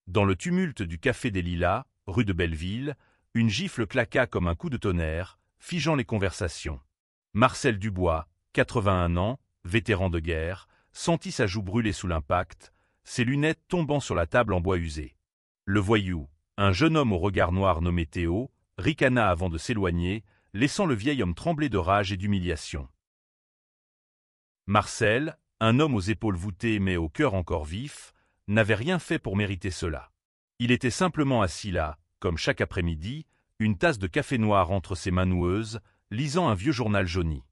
Dans le tumulte du Café des Lilas, rue de Belleville, une gifle claqua comme un coup de tonnerre, figeant les conversations. Marcel Dubois, 81 ans, vétéran de guerre, sentit sa joue brûler sous l'impact, ses lunettes tombant sur la table en bois usé. Le voyou, un jeune homme au regard noir nommé Théo, ricana avant de s'éloigner, laissant le vieil homme trembler de rage et d'humiliation. Marcel, un homme aux épaules voûtées mais au cœur encore vif, n'avait rien fait pour mériter cela. Il était simplement assis là, comme chaque après-midi, une tasse de café noir entre ses mains noueuses, lisant un vieux journal jauni.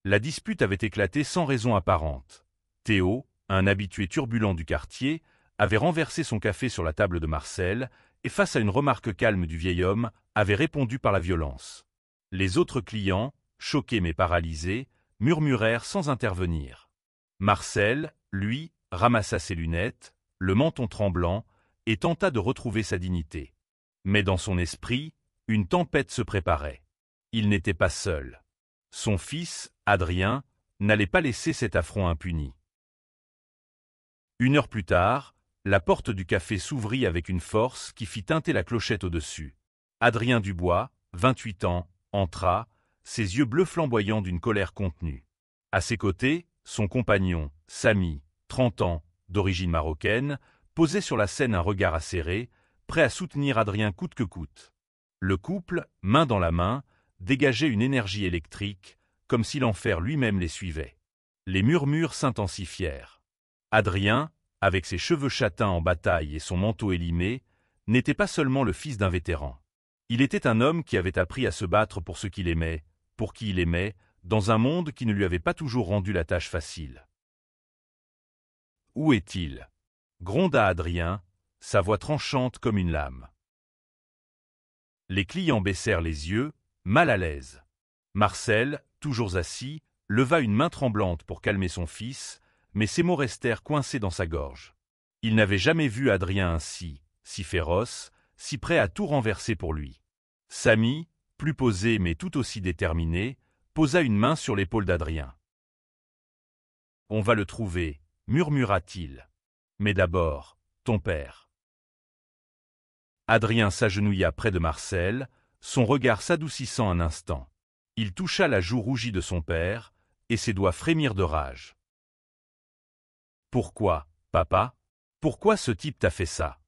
La dispute avait éclaté sans raison apparente. Théo, un habitué turbulent du quartier, avait renversé son café sur la table de Marcel et face à une remarque calme du vieil homme, avait répondu par la violence. Les autres clients, choqués mais paralysés, murmurèrent sans intervenir. Marcel, lui, ramassa ses lunettes, le menton tremblant, et tenta de retrouver sa dignité. Mais dans son esprit, une tempête se préparait. Il n'était pas seul. Son fils, Adrien, n'allait pas laisser cet affront impuni. 1 heure plus tard, la porte du café s'ouvrit avec une force qui fit tinter la clochette au-dessus. Adrien Dubois, 28 ans, entra, ses yeux bleus flamboyants d'une colère contenue. À ses côtés, son compagnon, Samy, 30 ans, d'origine marocaine, posait sur la scène un regard acéré, prêt à soutenir Adrien coûte que coûte. Le couple, main dans la main, dégageait une énergie électrique, comme si l'enfer lui-même les suivait. Les murmures s'intensifièrent. Adrien, avec ses cheveux châtains en bataille et son manteau élimé, n'était pas seulement le fils d'un vétéran. Il était un homme qui avait appris à se battre pour ce qu'il aimait, pour qui il aimait, dans un monde qui ne lui avait pas toujours rendu la tâche facile. « Où est-il » gronda Adrien, sa voix tranchante comme une lame. Les clients baissèrent les yeux, mal à l'aise. Marcel, toujours assis, leva une main tremblante pour calmer son fils, mais ses mots restèrent coincés dans sa gorge. Il n'avait jamais vu Adrien ainsi, si féroce, si prêt à tout renverser pour lui. Samy, plus posé mais tout aussi déterminé, posa une main sur l'épaule d'Adrien. « On va le trouver, » murmura-t-il. « Mais d'abord, ton père. » Adrien s'agenouilla près de Marcel, son regard s'adoucissant un instant. Il toucha la joue rougie de son père, et ses doigts frémirent de rage. « Pourquoi, papa? Pourquoi ce type t'a fait ça ?»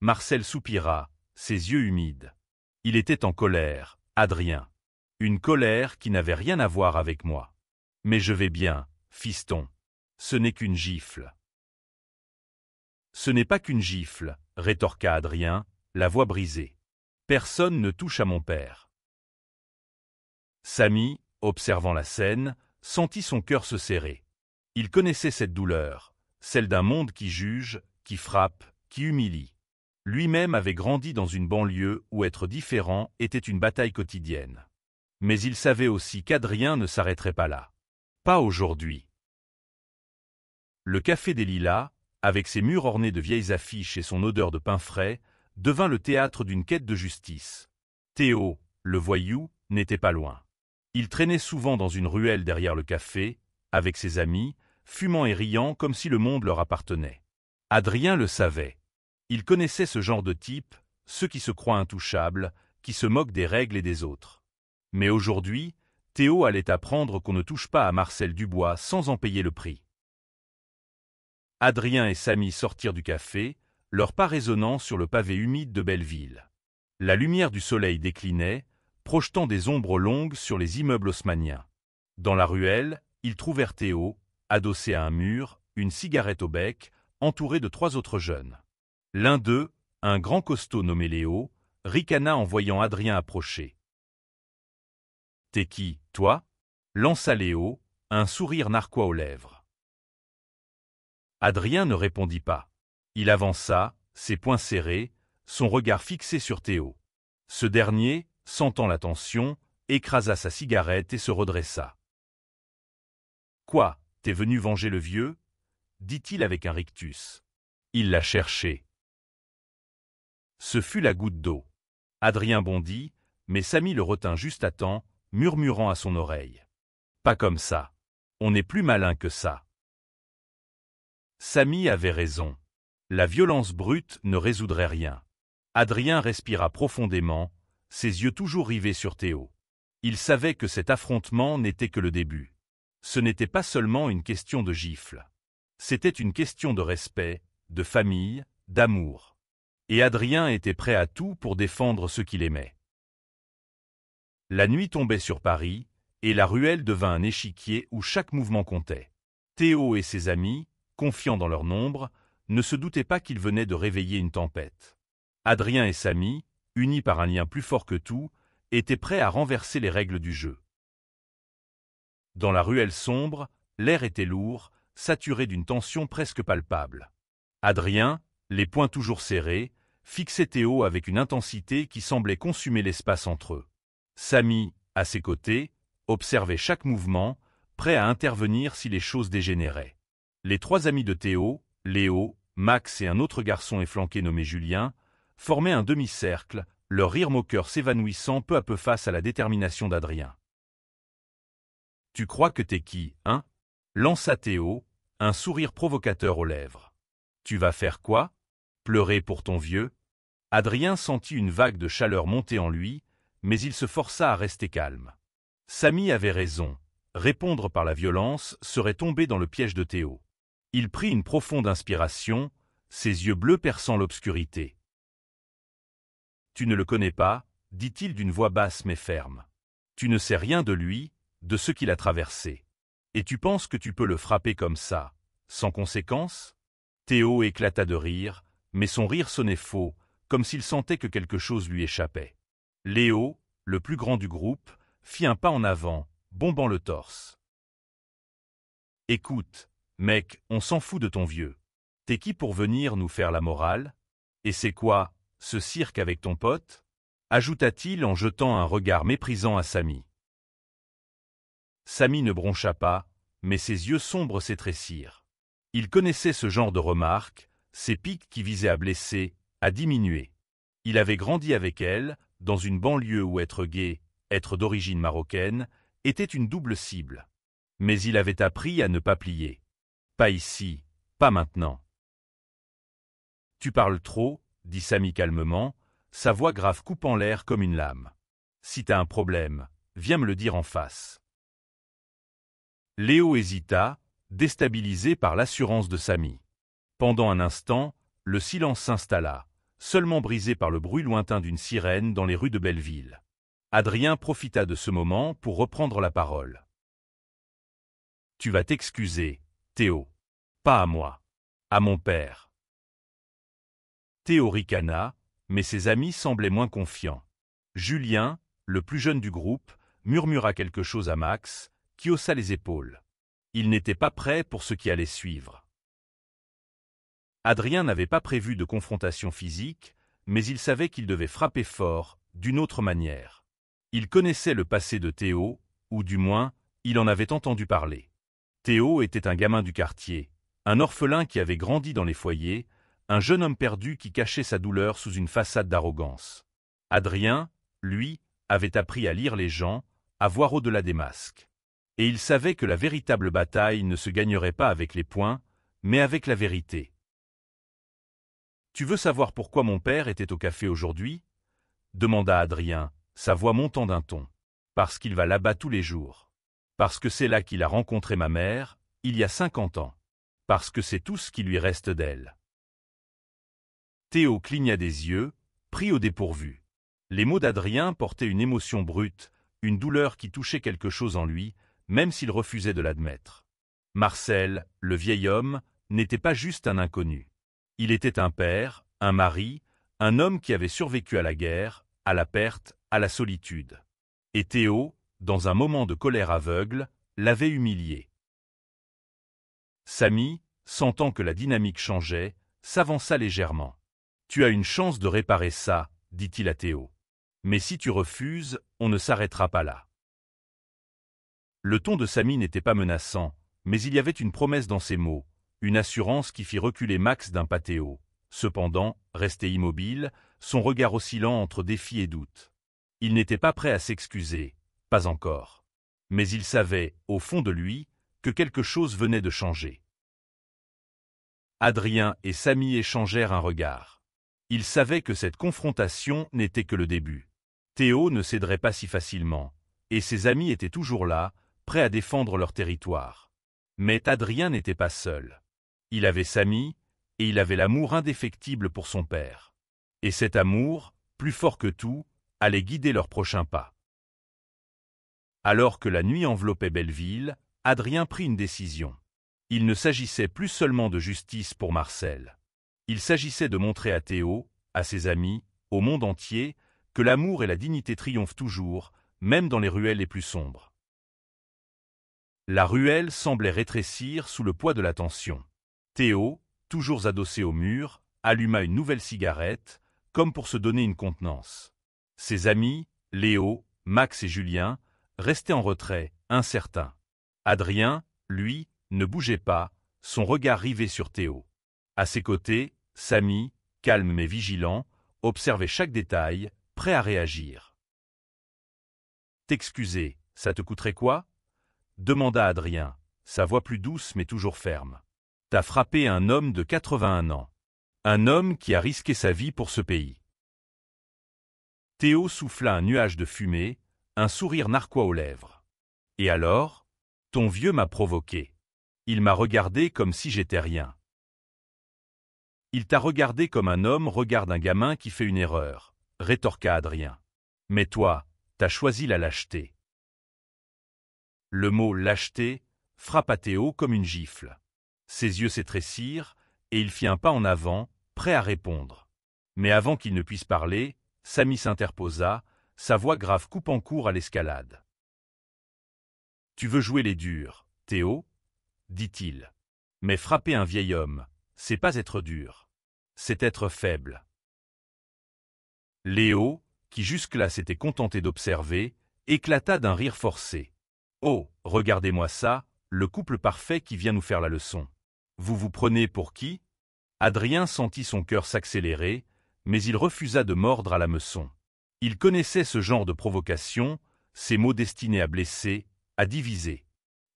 Marcel soupira, ses yeux humides. Il était en colère, Adrien. Une colère qui n'avait rien à voir avec moi. « Mais je vais bien, fiston. Ce n'est qu'une gifle. » « Ce n'est pas qu'une gifle, » rétorqua Adrien, la voix brisée. « Personne ne touche à mon père. » Samy, observant la scène, sentit son cœur se serrer. Il connaissait cette douleur, celle d'un monde qui juge, qui frappe, qui humilie. Lui-même avait grandi dans une banlieue où être différent était une bataille quotidienne. Mais il savait aussi qu'Adrien ne s'arrêterait pas là. Pas aujourd'hui. Le Café des Lilas, avec ses murs ornés de vieilles affiches et son odeur de pain frais, devint le théâtre d'une quête de justice. Théo, le voyou, n'était pas loin. Il traînait souvent dans une ruelle derrière le café, avec ses amis, fumant et riant comme si le monde leur appartenait. Adrien le savait. Il connaissait ce genre de type, ceux qui se croient intouchables, qui se moquent des règles et des autres. Mais aujourd'hui, Théo allait apprendre qu'on ne touche pas à Marcel Dubois sans en payer le prix. Adrien et Samy sortirent du café, leurs pas résonnant sur le pavé humide de Belleville. La lumière du soleil déclinait, projetant des ombres longues sur les immeubles haussmanniens. Dans la ruelle, ils trouvèrent Théo, adossé à un mur, une cigarette au bec, entouré de 3 autres jeunes. L'un d'eux, un grand costaud nommé Léo, ricana en voyant Adrien approcher. « T'es qui, toi » lança Léo, un sourire narquois aux lèvres. Adrien ne répondit pas. Il avança, ses poings serrés, son regard fixé sur Théo. Ce dernier, sentant la tension, écrasa sa cigarette et se redressa. « Quoi, t'es venu venger le vieux » dit-il avec un rictus. Il l'a cherché. Ce fut la goutte d'eau. Adrien bondit, mais Samy le retint juste à temps, murmurant à son oreille. « Pas comme ça. On est plus malin que ça. » Samy avait raison. La violence brute ne résoudrait rien. Adrien respira profondément, ses yeux toujours rivés sur Théo. Il savait que cet affrontement n'était que le début. Ce n'était pas seulement une question de gifle. C'était une question de respect, de famille, d'amour. Et Adrien était prêt à tout pour défendre ceux qu'il aimait. La nuit tombait sur Paris, et la ruelle devint un échiquier où chaque mouvement comptait. Théo et ses amis, confiants dans leur nombre, ne se doutaient pas qu'ils venaient de réveiller une tempête. Adrien et Samy, unis par un lien plus fort que tout, étaient prêts à renverser les règles du jeu. Dans la ruelle sombre, l'air était lourd, saturé d'une tension presque palpable. Adrien, les poings toujours serrés, fixait Théo avec une intensité qui semblait consumer l'espace entre eux. Samy, à ses côtés, observait chaque mouvement, prêt à intervenir si les choses dégénéraient. Les trois amis de Théo, Léo, Max et un autre garçon efflanqué nommé Julien, formaient un demi-cercle, leur rire moqueur s'évanouissant peu à peu face à la détermination d'Adrien. « Tu crois que t'es qui, hein » lança Théo, un sourire provocateur aux lèvres. « Tu vas faire quoi? Pleurer pour ton vieux ?» Adrien sentit une vague de chaleur monter en lui, mais il se força à rester calme. Samy avait raison, répondre par la violence serait tomber dans le piège de Théo. Il prit une profonde inspiration, ses yeux bleus perçant l'obscurité. « Tu ne le connais pas, dit-il d'une voix basse mais ferme. Tu ne sais rien de lui, de ce qu'il a traversé. Et tu penses que tu peux le frapper comme ça, sans conséquence ?» Théo éclata de rire, mais son rire sonnait faux, comme s'il sentait que quelque chose lui échappait. Léo, le plus grand du groupe, fit un pas en avant, bombant le torse. « Écoute, mec, on s'en fout de ton vieux. T'es qui pour venir nous faire la morale? Et c'est quoi, ce cirque avec ton pote ?» ajouta-t-il en jetant un regard méprisant à Samy. Samy ne broncha pas, mais ses yeux sombres s'étrécirent. Il connaissait ce genre de remarques, ces piques qui visaient à blesser, à diminuer. Il avait grandi avec elle, dans une banlieue où être gay, être d'origine marocaine, était une double cible. Mais il avait appris à ne pas plier. Pas ici, pas maintenant. « Tu parles trop, » dit Samy calmement, sa voix grave coupant l'air comme une lame. « Si t'as un problème, viens me le dire en face. » Léo hésita, déstabilisé par l'assurance de Samy. Pendant un instant, le silence s'installa, seulement brisé par le bruit lointain d'une sirène dans les rues de Belleville. Adrien profita de ce moment pour reprendre la parole. « Tu vas t'excuser, Théo. Pas à moi. À mon père. » Théo ricana, mais ses amis semblaient moins confiants. Julien, le plus jeune du groupe, murmura quelque chose à Max, qui haussa les épaules. Il n'était pas prêt pour ce qui allait suivre. Adrien n'avait pas prévu de confrontation physique, mais il savait qu'il devait frapper fort, d'une autre manière. Il connaissait le passé de Théo, ou du moins, il en avait entendu parler. Théo était un gamin du quartier, un orphelin qui avait grandi dans les foyers, un jeune homme perdu qui cachait sa douleur sous une façade d'arrogance. Adrien, lui, avait appris à lire les gens, à voir au-delà des masques. Et il savait que la véritable bataille ne se gagnerait pas avec les poings, mais avec la vérité. « Tu veux savoir pourquoi mon père était au café aujourd'hui » demanda Adrien, sa voix montant d'un ton. « Parce qu'il va là-bas tous les jours. Parce que c'est là qu'il a rencontré ma mère, il y a 50 ans. Parce que c'est tout ce qui lui reste d'elle. » Théo cligna des yeux, pris au dépourvu. Les mots d'Adrien portaient une émotion brute, une douleur qui touchait quelque chose en lui, même s'il refusait de l'admettre. Marcel, le vieil homme, n'était pas juste un inconnu. Il était un père, un mari, un homme qui avait survécu à la guerre, à la perte, à la solitude. Et Théo, dans un moment de colère aveugle, l'avait humilié. Samy, sentant que la dynamique changeait, s'avança légèrement. « Tu as une chance de réparer ça, » dit-il à Théo. « Mais si tu refuses, on ne s'arrêtera pas là. » Le ton de Samy n'était pas menaçant, mais il y avait une promesse dans ses mots, une assurance qui fit reculer Max d'un pas Théo. Cependant, resté immobile, son regard oscillant entre défi et doute. Il n'était pas prêt à s'excuser, pas encore. Mais il savait, au fond de lui, que quelque chose venait de changer. Adrien et Samy échangèrent un regard. Ils savaient que cette confrontation n'était que le début. Théo ne céderait pas si facilement, et ses amis étaient toujours là, prêts à défendre leur territoire. Mais Adrien n'était pas seul. Il avait Samy, et il avait l'amour indéfectible pour son père. Et cet amour, plus fort que tout, allait guider leurs prochains pas. Alors que la nuit enveloppait Belleville, Adrien prit une décision. Il ne s'agissait plus seulement de justice pour Marcel. Il s'agissait de montrer à Théo, à ses amis, au monde entier, que l'amour et la dignité triomphent toujours, même dans les ruelles les plus sombres. La ruelle semblait rétrécir sous le poids de la tension. Théo, toujours adossé au mur, alluma une nouvelle cigarette, comme pour se donner une contenance. Ses amis, Léo, Max et Julien, restaient en retrait, incertains. Adrien, lui, ne bougeait pas, son regard rivé sur Théo. À ses côtés, Samy, calme mais vigilant, observait chaque détail, prêt à réagir. « T'excuser, ça te coûterait quoi ?» demanda Adrien, sa voix plus douce mais toujours ferme. « T'as frappé un homme de 81 ans. Un homme qui a risqué sa vie pour ce pays. » Théo souffla un nuage de fumée, un sourire narquois aux lèvres. « Et alors ? Ton vieux m'a provoqué. Il m'a regardé comme si j'étais rien. » « Il t'a regardé comme un homme regarde un gamin qui fait une erreur, » rétorqua Adrien. « Mais toi, t'as choisi la lâcheté. » Le mot « lâcheté » frappa Théo comme une gifle. Ses yeux s'étrécirent, et il fit un pas en avant, prêt à répondre. Mais avant qu'il ne puisse parler, Samy s'interposa, sa voix grave coupant court à l'escalade. « Tu veux jouer les durs, Théo ?» dit-il. « Mais frapper un vieil homme, c'est pas être dur. C'est être faible. » Léo, qui jusque-là s'était contenté d'observer, éclata d'un rire forcé. « Oh, regardez-moi ça, le couple parfait qui vient nous faire la leçon. Vous vous prenez pour qui ?» Adrien sentit son cœur s'accélérer, mais il refusa de mordre à l'hameçon. Il connaissait ce genre de provocation, ces mots destinés à blesser, à diviser.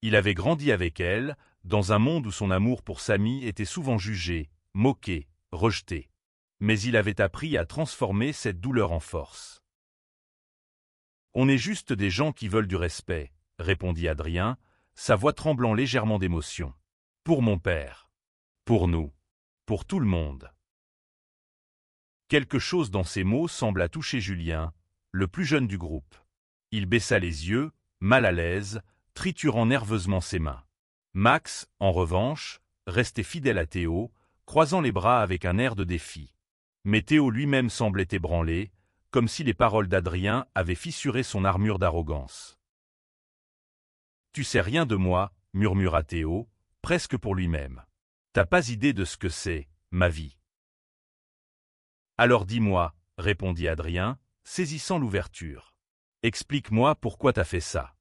Il avait grandi avec elle, dans un monde où son amour pour Samy était souvent jugé, moqué, rejeté. Mais il avait appris à transformer cette douleur en force. « On est juste des gens qui veulent du respect, » répondit Adrien, sa voix tremblant légèrement d'émotion. « Pour mon père. Pour nous. Pour tout le monde. » Quelque chose dans ces mots sembla toucher Julien, le plus jeune du groupe. Il baissa les yeux, mal à l'aise, triturant nerveusement ses mains. Max, en revanche, restait fidèle à Théo, croisant les bras avec un air de défi. Mais Théo lui-même semblait ébranlé, comme si les paroles d'Adrien avaient fissuré son armure d'arrogance. « Tu sais rien de moi, » murmura Théo, presque pour lui-même. « T'as pas idée de ce que c'est, ma vie. » « Alors dis-moi, » répondit Adrien, saisissant l'ouverture. « Explique-moi pourquoi t'as fait ça. »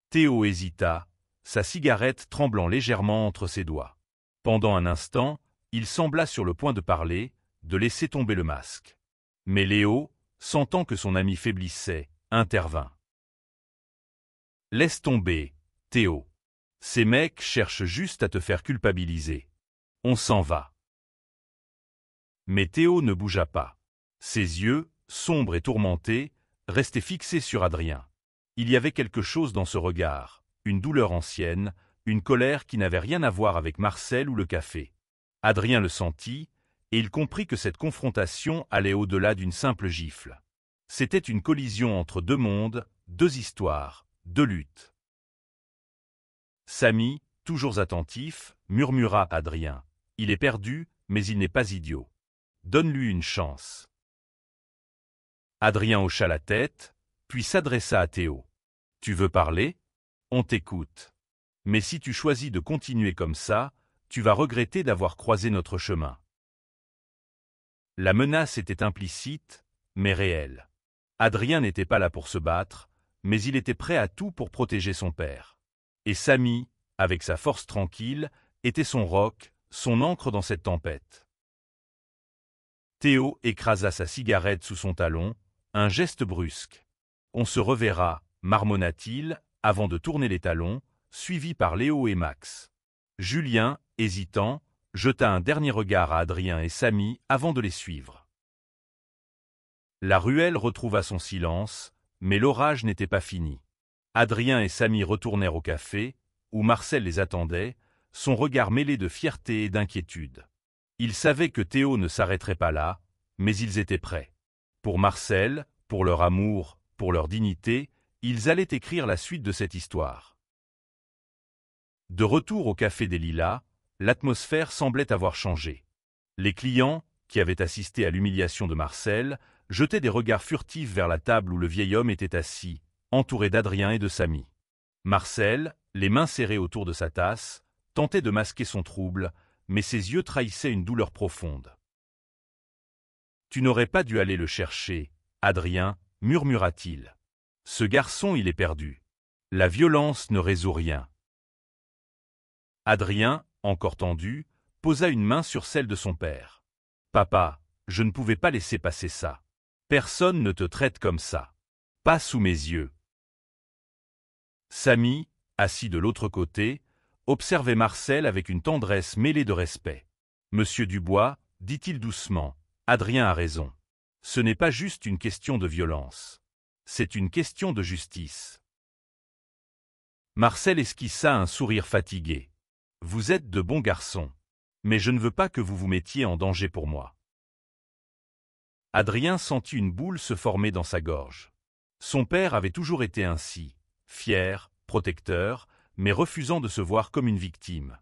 Théo hésita, sa cigarette tremblant légèrement entre ses doigts. Pendant un instant, il sembla sur le point de parler, de laisser tomber le masque. Mais Léo, sentant que son ami faiblissait, intervint. « Laisse tomber, Théo. Ces mecs cherchent juste à te faire culpabiliser. On s'en va. » Mais Théo ne bougea pas. Ses yeux, sombres et tourmentés, restaient fixés sur Adrien. Il y avait quelque chose dans ce regard, une douleur ancienne, une colère qui n'avait rien à voir avec Marcel ou le café. Adrien le sentit, et il comprit que cette confrontation allait au-delà d'une simple gifle. C'était une collision entre deux mondes, deux histoires, deux luttes. Samy, toujours attentif, murmura à Adrien. « Il est perdu, mais il n'est pas idiot. Donne-lui une chance. » Adrien hocha la tête, puis s'adressa à Théo. « Tu veux parler ? On t'écoute. Mais si tu choisis de continuer comme ça, tu vas regretter d'avoir croisé notre chemin. » La menace était implicite, mais réelle. Adrien n'était pas là pour se battre, mais il était prêt à tout pour protéger son père. Et Samy, avec sa force tranquille, était son roc, son ancre dans cette tempête. Théo écrasa sa cigarette sous son talon, un geste brusque. « On se reverra, » marmonna-t-il, avant de tourner les talons, suivi par Léo et Max. Julien, hésitant, jeta un dernier regard à Adrien et Samy avant de les suivre. La ruelle retrouva son silence, mais l'orage n'était pas fini. Adrien et Samy retournèrent au café, où Marcel les attendait, son regard mêlé de fierté et d'inquiétude. Ils savaient que Théo ne s'arrêterait pas là, mais ils étaient prêts. Pour Marcel, pour leur amour, pour leur dignité, ils allaient écrire la suite de cette histoire. De retour au Café des Lilas, l'atmosphère semblait avoir changé. Les clients, qui avaient assisté à l'humiliation de Marcel, jetaient des regards furtifs vers la table où le vieil homme était assis, entouré d'Adrien et de Samy. Marcel, les mains serrées autour de sa tasse, tentait de masquer son trouble, mais ses yeux trahissaient une douleur profonde. « Tu n'aurais pas dû aller le chercher, Adrien, murmura-t-il. Ce garçon, il est perdu. La violence ne résout rien. » Adrien, encore tendu, posa une main sur celle de son père. « Papa, je ne pouvais pas laisser passer ça. Personne ne te traite comme ça. Pas sous mes yeux. » Samy, assis de l'autre côté, observait Marcel avec une tendresse mêlée de respect. « Monsieur Dubois, dit-il doucement, Adrien a raison. Ce n'est pas juste une question de violence. C'est une question de justice. » Marcel esquissa un sourire fatigué. « Vous êtes de bons garçons, mais je ne veux pas que vous vous mettiez en danger pour moi. » Adrien sentit une boule se former dans sa gorge. Son père avait toujours été ainsi, fier, protecteur, mais refusant de se voir comme une victime.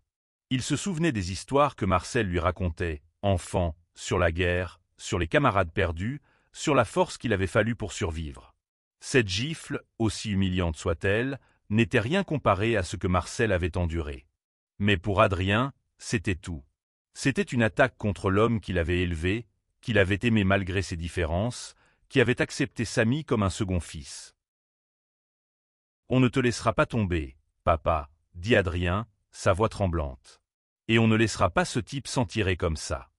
Il se souvenait des histoires que Marcel lui racontait, enfant, sur la guerre, sur les camarades perdus, sur la force qu'il avait fallu pour survivre. Cette gifle, aussi humiliante soit-elle, n'était rien comparée à ce que Marcel avait enduré. Mais pour Adrien, c'était tout. C'était une attaque contre l'homme qu'il avait élevé, qu'il avait aimé malgré ses différences, qui avait accepté Samy comme un second fils. « On ne te laissera pas tomber, papa, » dit Adrien, sa voix tremblante. « Et on ne laissera pas ce type s'en tirer comme ça. »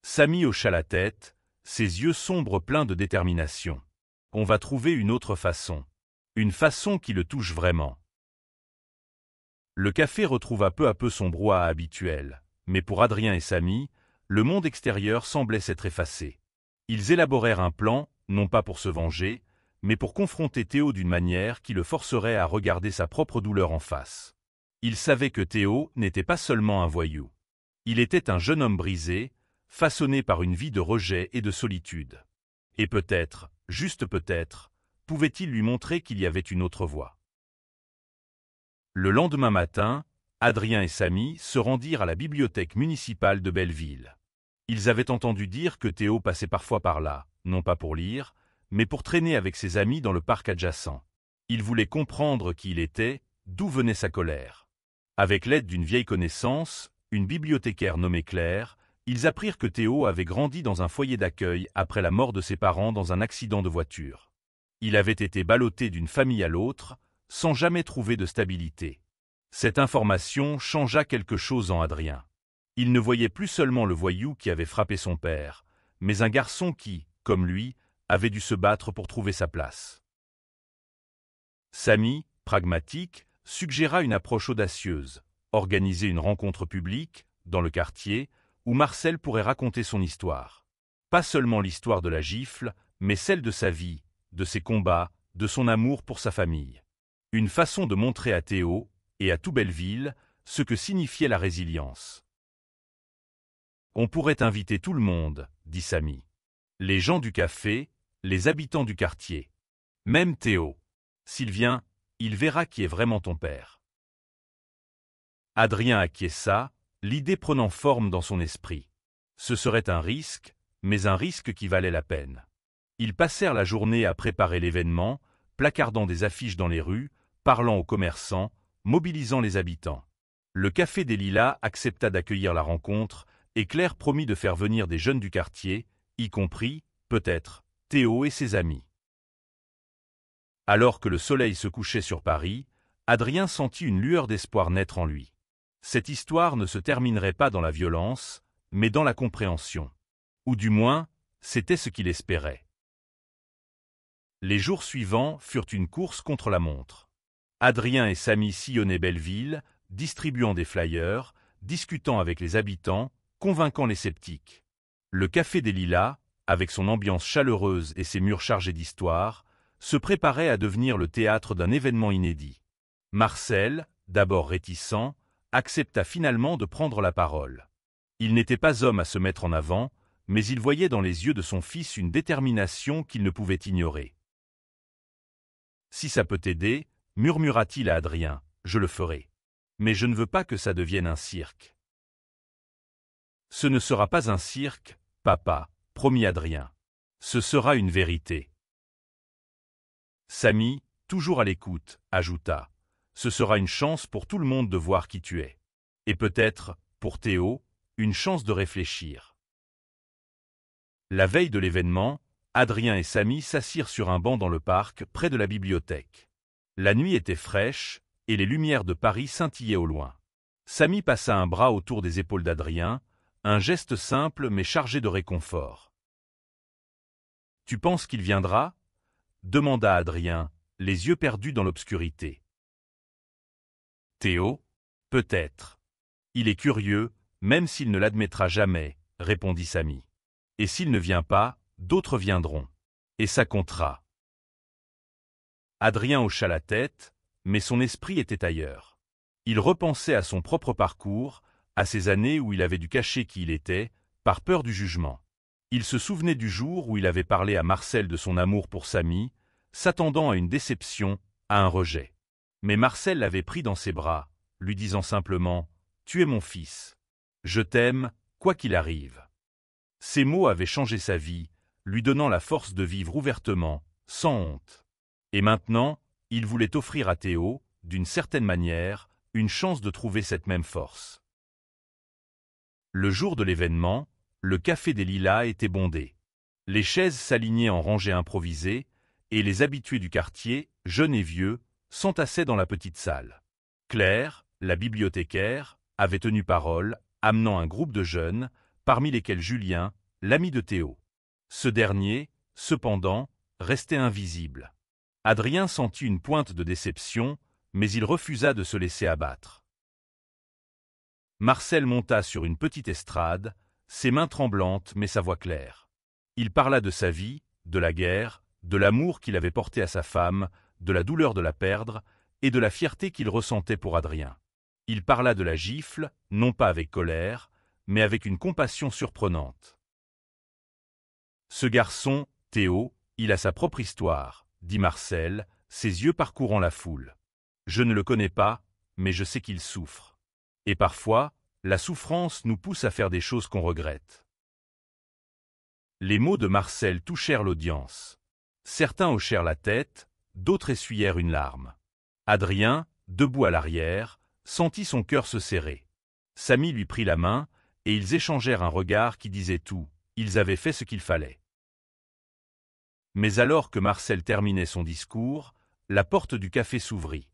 Samy hocha la tête, ses yeux sombres pleins de détermination. « On va trouver une autre façon. Une façon qui le touche vraiment. » Le café retrouva peu à peu son brouhaha habituel, mais pour Adrien et Samy, le monde extérieur semblait s'être effacé. Ils élaborèrent un plan, non pas pour se venger, mais pour confronter Théo d'une manière qui le forcerait à regarder sa propre douleur en face. Ils savaient que Théo n'était pas seulement un voyou. Il était un jeune homme brisé, façonné par une vie de rejet et de solitude. Et peut-être, juste peut-être, pouvait-il lui montrer qu'il y avait une autre voie. Le lendemain matin, Adrien et Samy se rendirent à la bibliothèque municipale de Belleville. Ils avaient entendu dire que Théo passait parfois par là, non pas pour lire, mais pour traîner avec ses amis dans le parc adjacent. Ils voulaient comprendre qui il était, d'où venait sa colère. Avec l'aide d'une vieille connaissance, une bibliothécaire nommée Claire, ils apprirent que Théo avait grandi dans un foyer d'accueil après la mort de ses parents dans un accident de voiture. Il avait été ballotté d'une famille à l'autre, sans jamais trouver de stabilité. Cette information changea quelque chose en Adrien. Il ne voyait plus seulement le voyou qui avait frappé son père, mais un garçon qui, comme lui, avait dû se battre pour trouver sa place. Samy, pragmatique, suggéra une approche audacieuse, organiser une rencontre publique, dans le quartier, où Marcel pourrait raconter son histoire. Pas seulement l'histoire de la gifle, mais celle de sa vie, de ses combats, de son amour pour sa famille. Une façon de montrer à Théo, et à tout Belleville, ce que signifiait la résilience. « On pourrait inviter tout le monde, » dit Samy. « Les gens du café, les habitants du quartier. Même Théo. S'il vient, il verra qui est vraiment ton père. » Adrien acquiesça, l'idée prenant forme dans son esprit. Ce serait un risque, mais un risque qui valait la peine. Ils passèrent la journée à préparer l'événement, placardant des affiches dans les rues, parlant aux commerçants, mobilisant les habitants. Le Café des Lilas accepta d'accueillir la rencontre et Claire promit de faire venir des jeunes du quartier, y compris, peut-être, Théo et ses amis. Alors que le soleil se couchait sur Paris, Adrien sentit une lueur d'espoir naître en lui. Cette histoire ne se terminerait pas dans la violence, mais dans la compréhension. Ou du moins, c'était ce qu'il espérait. Les jours suivants furent une course contre la montre. Adrien et Samy sillonnaient Belleville, distribuant des flyers, discutant avec les habitants, convainquant les sceptiques. Le Café des Lilas, avec son ambiance chaleureuse et ses murs chargés d'histoire, se préparait à devenir le théâtre d'un événement inédit. Marcel, d'abord réticent, accepta finalement de prendre la parole. Il n'était pas homme à se mettre en avant, mais il voyait dans les yeux de son fils une détermination qu'il ne pouvait ignorer. « Si ça peut t'aider, murmura-t-il à Adrien, je le ferai. Mais je ne veux pas que ça devienne un cirque. » « Ce ne sera pas un cirque, papa, promit Adrien. Ce sera une vérité. » Samy, toujours à l'écoute, ajouta. « Ce sera une chance pour tout le monde de voir qui tu es. Et peut-être, pour Théo, une chance de réfléchir. » La veille de l'événement, Adrien et Samy s'assirent sur un banc dans le parc, près de la bibliothèque. La nuit était fraîche, et les lumières de Paris scintillaient au loin. Samy passa un bras autour des épaules d'Adrien, un geste simple mais chargé de réconfort. « Tu penses qu'il viendra ?» demanda Adrien, les yeux perdus dans l'obscurité. « Théo ? Peut-être. Il est curieux, même s'il ne l'admettra jamais, » répondit Samy. « Et s'il ne vient pas, d'autres viendront. Et ça comptera. » Adrien hocha la tête, mais son esprit était ailleurs. Il repensait à son propre parcours, à ces années où il avait dû cacher qui il était, par peur du jugement. Il se souvenait du jour où il avait parlé à Marcel de son amour pour Samy, s'attendant à une déception, à un rejet. Mais Marcel l'avait pris dans ses bras, lui disant simplement « Tu es mon fils. Je t'aime, quoi qu'il arrive. » Ces mots avaient changé sa vie, lui donnant la force de vivre ouvertement, sans honte. Et maintenant, il voulait offrir à Théo, d'une certaine manière, une chance de trouver cette même force. Le jour de l'événement, le Café des Lilas était bondé. Les chaises s'alignaient en rangées improvisées, et les habitués du quartier, jeunes et vieux, s'entassaient dans la petite salle. Claire, la bibliothécaire, avait tenu parole, amenant un groupe de jeunes, parmi lesquels Julien, l'ami de Théo. Ce dernier, cependant, restait invisible. Adrien sentit une pointe de déception, mais il refusa de se laisser abattre. Marcel monta sur une petite estrade, ses mains tremblantes mais sa voix claire. Il parla de sa vie, de la guerre, de l'amour qu'il avait porté à sa femme, de la douleur de la perdre et de la fierté qu'il ressentait pour Adrien. Il parla de la gifle, non pas avec colère, mais avec une compassion surprenante. « Ce garçon, Théo, il a sa propre histoire, » dit Marcel, ses yeux parcourant la foule. « Je ne le connais pas, mais je sais qu'il souffre. Et parfois, la souffrance nous pousse à faire des choses qu'on regrette. » Les mots de Marcel touchèrent l'audience. Certains hochèrent la tête, d'autres essuyèrent une larme. Adrien, debout à l'arrière, sentit son cœur se serrer. Samy lui prit la main, et ils échangèrent un regard qui disait tout, ils avaient fait ce qu'il fallait. Mais alors que Marcel terminait son discours, la porte du café s'ouvrit.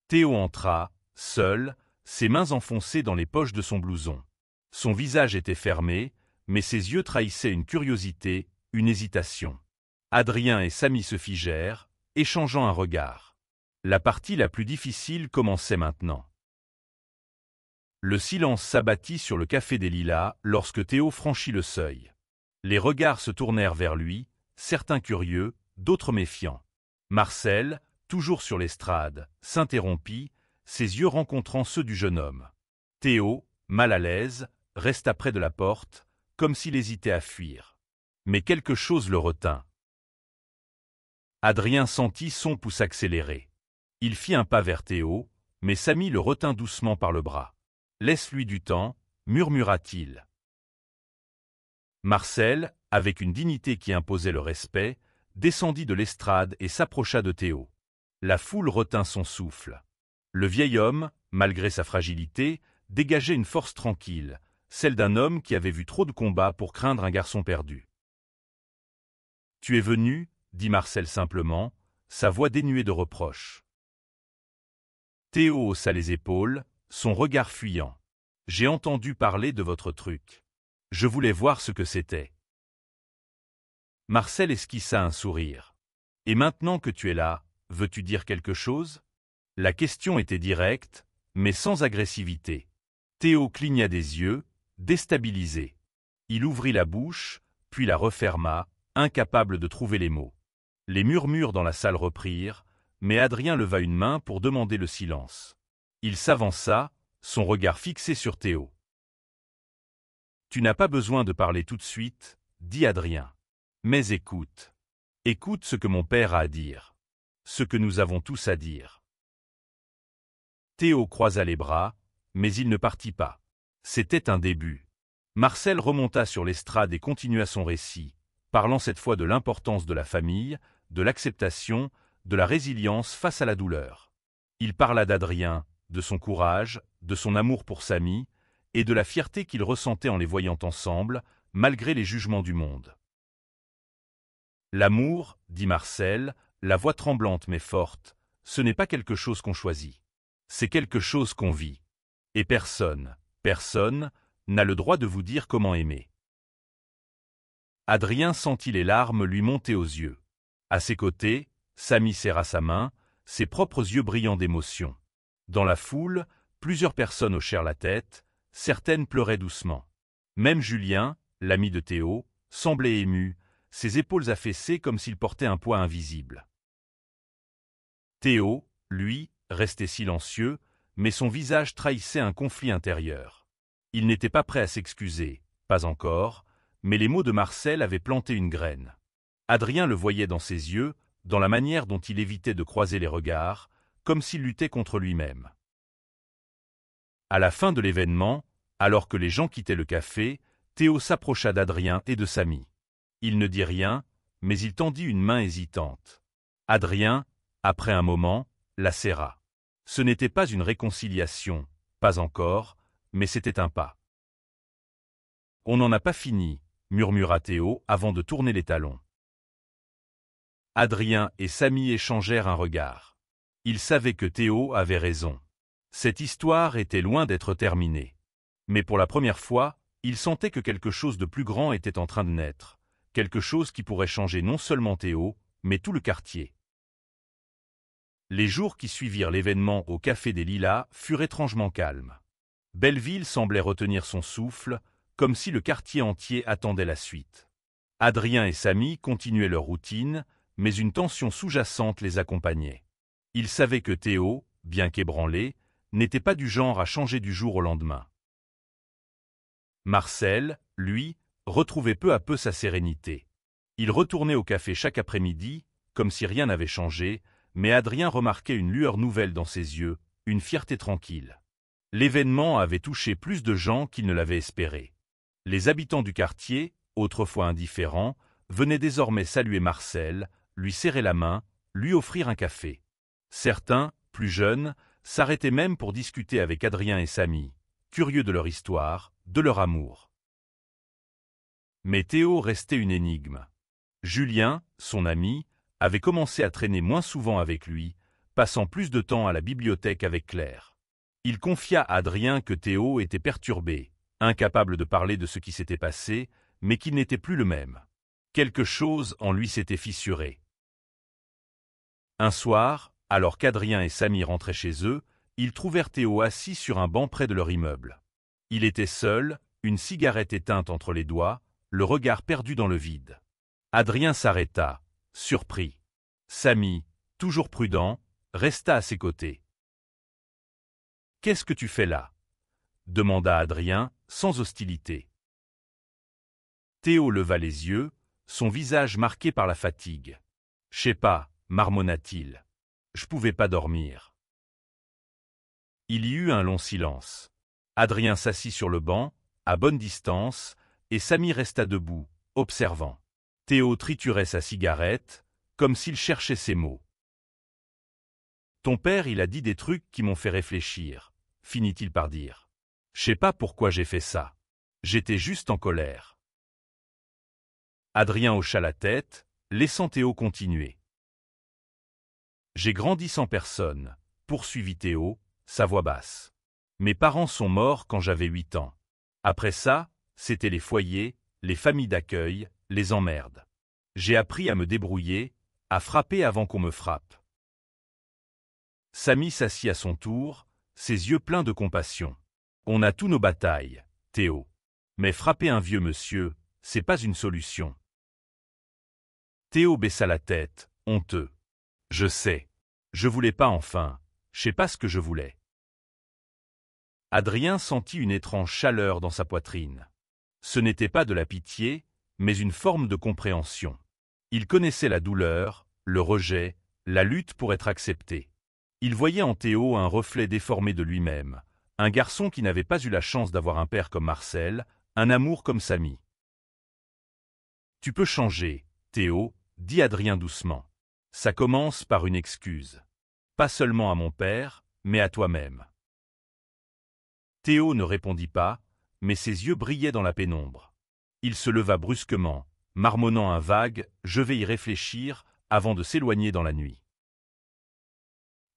Théo entra, seul, ses mains enfoncées dans les poches de son blouson. Son visage était fermé, mais ses yeux trahissaient une curiosité, une hésitation. Adrien et Samy se figèrent, échangeant un regard. La partie la plus difficile commençait maintenant. Le silence s'abattit sur le Café des Lilas lorsque Théo franchit le seuil. Les regards se tournèrent vers lui, certains curieux, d'autres méfiants. Marcel, toujours sur l'estrade, s'interrompit, ses yeux rencontrant ceux du jeune homme. Théo, mal à l'aise, resta près de la porte, comme s'il hésitait à fuir. Mais quelque chose le retint. Adrien sentit son pouce accélérer. Il fit un pas vers Théo, mais Samy le retint doucement par le bras. « Laisse-lui du temps, » murmura-t-il. Marcel, avec une dignité qui imposait le respect, descendit de l'estrade et s'approcha de Théo. La foule retint son souffle. Le vieil homme, malgré sa fragilité, dégageait une force tranquille, celle d'un homme qui avait vu trop de combats pour craindre un garçon perdu. « Tu es venu ?» dit Marcel simplement, sa voix dénuée de reproches. Théo haussa les épaules, son regard fuyant. « J'ai entendu parler de votre truc. Je voulais voir ce que c'était. » Marcel esquissa un sourire. « Et maintenant que tu es là, veux-tu dire quelque chose ?» La question était directe, mais sans agressivité. Théo cligna des yeux, déstabilisé. Il ouvrit la bouche, puis la referma, incapable de trouver les mots. Les murmures dans la salle reprirent, mais Adrien leva une main pour demander le silence. Il s'avança, son regard fixé sur Théo. « Tu n'as pas besoin de parler tout de suite, » dit Adrien. « Mais écoute. Écoute ce que mon père a à dire. Ce que nous avons tous à dire. » Théo croisa les bras, mais il ne partit pas. C'était un début. Marcel remonta sur l'estrade et continua son récit, parlant cette fois de l'importance de la famille, de l'acceptation, de la résilience face à la douleur. Il parla d'Adrien, de son courage, de son amour pour Samy, et de la fierté qu'il ressentait en les voyant ensemble, malgré les jugements du monde. L'amour, dit Marcel, la voix tremblante mais forte, ce n'est pas quelque chose qu'on choisit. C'est quelque chose qu'on vit. Et personne n'a le droit de vous dire comment aimer. Adrien sentit les larmes lui monter aux yeux. À ses côtés, Samy serra sa main, ses propres yeux brillants d'émotion. Dans la foule, plusieurs personnes hochèrent la tête, certaines pleuraient doucement. Même Julien, l'ami de Théo, semblait ému, ses épaules affaissées comme s'il portait un poids invisible. Théo, lui, restait silencieux, mais son visage trahissait un conflit intérieur. Il n'était pas prêt à s'excuser, pas encore, mais les mots de Marcel avaient planté une graine. Adrien le voyait dans ses yeux, dans la manière dont il évitait de croiser les regards, comme s'il luttait contre lui-même. À la fin de l'événement, alors que les gens quittaient le café, Théo s'approcha d'Adrien et de Samy. Il ne dit rien, mais il tendit une main hésitante. Adrien, après un moment, la serra. Ce n'était pas une réconciliation, pas encore, mais c'était un pas. « On n'en a pas fini », murmura Théo avant de tourner les talons. Adrien et Samy échangèrent un regard. Ils savaient que Théo avait raison. Cette histoire était loin d'être terminée. Mais pour la première fois, ils sentaient que quelque chose de plus grand était en train de naître, quelque chose qui pourrait changer non seulement Théo, mais tout le quartier. Les jours qui suivirent l'événement au Café des Lilas furent étrangement calmes. Belleville semblait retenir son souffle, comme si le quartier entier attendait la suite. Adrien et Samy continuaient leur routine, mais une tension sous-jacente les accompagnait. Ils savaient que Théo, bien qu'ébranlé, n'était pas du genre à changer du jour au lendemain. Marcel, lui, retrouvait peu à peu sa sérénité. Il retournait au café chaque après-midi, comme si rien n'avait changé, mais Adrien remarquait une lueur nouvelle dans ses yeux, une fierté tranquille. L'événement avait touché plus de gens qu'il ne l'avait espéré. Les habitants du quartier, autrefois indifférents, venaient désormais saluer Marcel, lui serrer la main, lui offrir un café. Certains, plus jeunes, s'arrêtaient même pour discuter avec Adrien et Samy, curieux de leur histoire, de leur amour. Mais Théo restait une énigme. Julien, son ami, avait commencé à traîner moins souvent avec lui, passant plus de temps à la bibliothèque avec Claire. Il confia à Adrien que Théo était perturbé, incapable de parler de ce qui s'était passé, mais qu'il n'était plus le même. Quelque chose en lui s'était fissuré. Un soir, alors qu'Adrien et Samy rentraient chez eux, ils trouvèrent Théo assis sur un banc près de leur immeuble. Il était seul, une cigarette éteinte entre les doigts, le regard perdu dans le vide. Adrien s'arrêta, surpris. Samy, toujours prudent, resta à ses côtés. « Qu'est-ce que tu fais là ?» demanda Adrien, sans hostilité. Théo leva les yeux, son visage marqué par la fatigue. « Je sais pas, » marmonna-t-il. « Je pouvais pas dormir. » Il y eut un long silence. Adrien s'assit sur le banc, à bonne distance, et Samy resta debout, observant. Théo triturait sa cigarette, comme s'il cherchait ses mots. « Ton père, il a dit des trucs qui m'ont fait réfléchir, » finit-il par dire. « Je sais pas pourquoi j'ai fait ça. J'étais juste en colère. » Adrien hocha la tête, laissant Théo continuer. « J'ai grandi sans personne, » poursuivit Théo, sa voix basse. « Mes parents sont morts quand j'avais 8 ans. Après ça, c'était les foyers, les familles d'accueil, les emmerdes. J'ai appris à me débrouiller, à frapper avant qu'on me frappe. » Samy s'assit à son tour, ses yeux pleins de compassion. On a tous nos batailles, Théo. Mais frapper un vieux monsieur, c'est pas une solution. Théo baissa la tête, honteux. Je sais. Je voulais pas enfin. Je sais pas ce que je voulais. Adrien sentit une étrange chaleur dans sa poitrine. Ce n'était pas de la pitié, mais une forme de compréhension. Il connaissait la douleur, le rejet, la lutte pour être accepté. Il voyait en Théo un reflet déformé de lui-même, un garçon qui n'avait pas eu la chance d'avoir un père comme Marcel, un amour comme Samy. « Tu peux changer, Théo, » dit Adrien doucement. « Ça commence par une excuse. Pas seulement à mon père, mais à toi-même. » Théo ne répondit pas, mais ses yeux brillaient dans la pénombre. Il se leva brusquement, marmonnant un vague « je vais y réfléchir » avant de s'éloigner dans la nuit.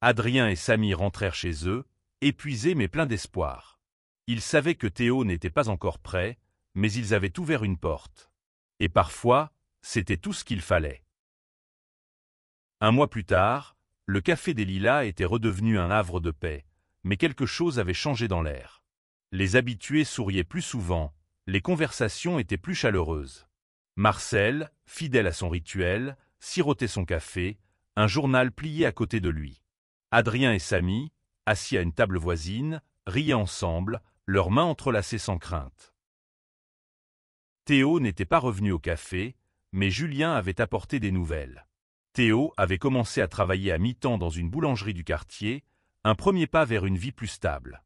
Adrien et Samy rentrèrent chez eux, épuisés mais pleins d'espoir. Ils savaient que Théo n'était pas encore prêt, mais ils avaient ouvert une porte. Et parfois, c'était tout ce qu'il fallait. Un mois plus tard, le Café des Lilas était redevenu un havre de paix, mais quelque chose avait changé dans l'air. Les habitués souriaient plus souvent, les conversations étaient plus chaleureuses. Marcel, fidèle à son rituel, sirotait son café, un journal plié à côté de lui. Adrien et Samy, assis à une table voisine, riaient ensemble, leurs mains entrelacées sans crainte. Théo n'était pas revenu au café, mais Julien avait apporté des nouvelles. Théo avait commencé à travailler à mi-temps dans une boulangerie du quartier, un premier pas vers une vie plus stable.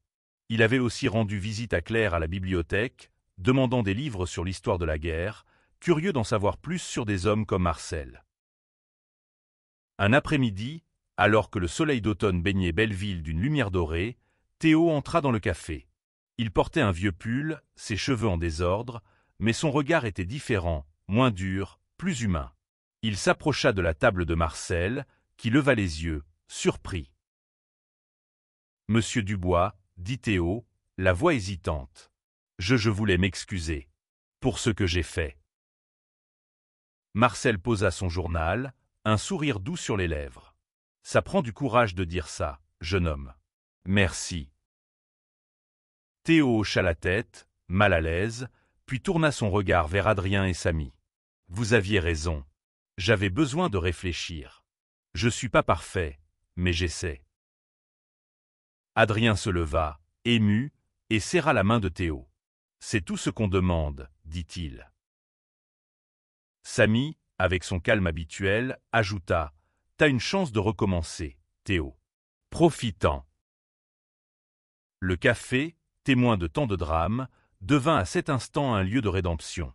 Il avait aussi rendu visite à Claire à la bibliothèque, demandant des livres sur l'histoire de la guerre, curieux d'en savoir plus sur des hommes comme Marcel. Un après-midi, alors que le soleil d'automne baignait Belleville d'une lumière dorée, Théo entra dans le café. Il portait un vieux pull, ses cheveux en désordre, mais son regard était différent, moins dur, plus humain. Il s'approcha de la table de Marcel, qui leva les yeux, surpris. « Monsieur Dubois, » dit Théo, la voix hésitante. « Je voulais m'excuser. Pour ce que j'ai fait. » Marcel posa son journal, un sourire doux sur les lèvres. « Ça prend du courage de dire ça, jeune homme. Merci. » Théo hocha la tête, mal à l'aise, puis tourna son regard vers Adrien et Samy. « Vous aviez raison. J'avais besoin de réfléchir. Je suis pas parfait, mais j'essaie. » Adrien se leva, ému, et serra la main de Théo. « C'est tout ce qu'on demande, » dit-il. Samy, avec son calme habituel, ajouta « T'as une chance de recommencer, Théo. Profitant. » Le café, témoin de tant de drames, devint à cet instant un lieu de rédemption.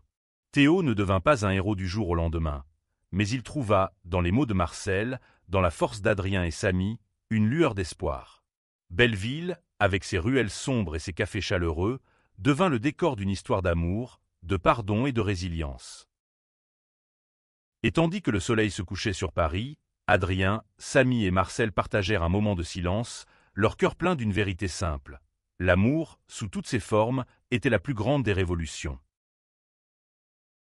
Théo ne devint pas un héros du jour au lendemain, mais il trouva, dans les mots de Marcel, dans la force d'Adrien et Samy, une lueur d'espoir. Belleville, avec ses ruelles sombres et ses cafés chaleureux, devint le décor d'une histoire d'amour, de pardon et de résilience. Et tandis que le soleil se couchait sur Paris, Adrien, Samy et Marcel partagèrent un moment de silence, leur cœur plein d'une vérité simple. L'amour, sous toutes ses formes, était la plus grande des révolutions.